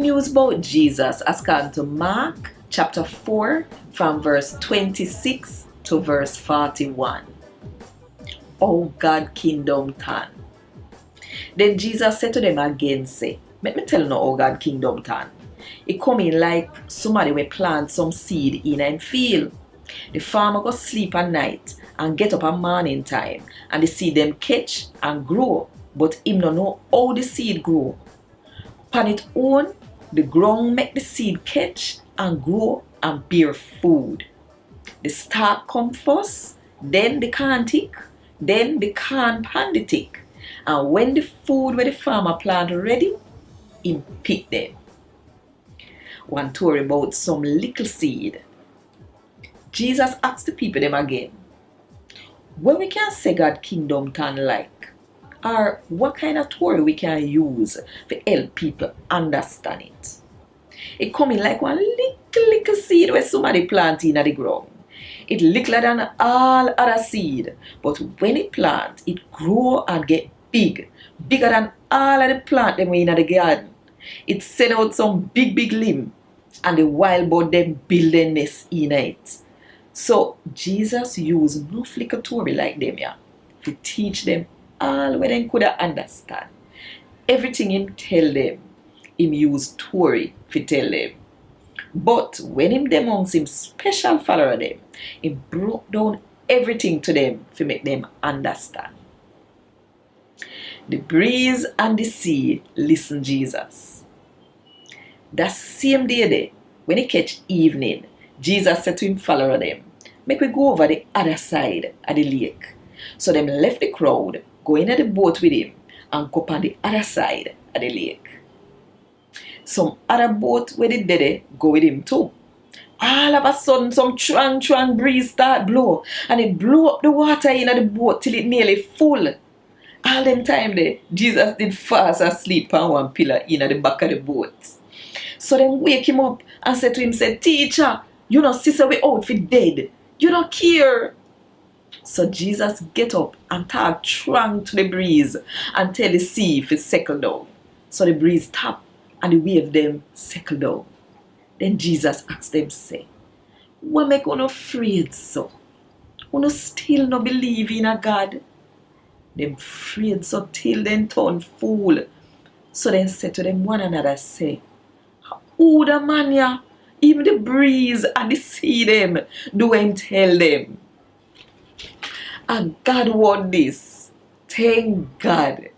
news about Jesus has come to Mark chapter 4 from verse 26 to verse 41. Oh God kingdom turn. Then Jesus said to them again, say, let me tell you now how God kingdom turn. It come in like somebody will plant some seed in a field. The farmer go sleep at night and get up at morning time, and the seed them catch and grow, but him no know how the seed grow. Pan it own, the ground make the seed catch and grow and bear food. The stalk come first, then the corn tick, then the corn pan the tick. And when the food where the farmer plant ready, him pick them. One story about some little seed. Jesus asked the people them again, what we can say God kingdom turn like? Or what kind of story we can use to help people understand it? It come in like one little seed where somebody plant in the ground. It littler than all other seed, but when it plant, it grow and get bigger than all of the plant them in the garden. It send out some big limb, and the wild bird them build their nest in it. So Jesus used no flicker story like them here to teach them all what they could understand. Everything him tell them, him use story to tell them. But when him amongst him special follower them, he broke down everything to them to make them understand. The breeze and the sea listen Jesus. That same day there, when he catch evening, Jesus said to him follower them, make we go over the other side of the lake. So them left the crowd, go in the boat with him, and go on the other side of the lake. Some other boat where they did go with him too. All of a sudden some chuang breeze start blow, and it blow up the water in the boat till it nearly full. All them time there, Jesus did fast asleep on one pillar in the back of the boat. So them wake him up and said to him, say, teacher, you know, sister, we out for dead. You don't care. So Jesus get up and talk strong to the breeze and tell the sea if it settle down. So the breeze stop and the wave them settle down. Then Jesus asked them, say, what make you afraid so? You still no believe in a God? Them afraid so till then turn fool. So then said to them one another, say, who the man ya? Even the breeze and the sea them do him tell them. And Gad Wod Dis. Thank God.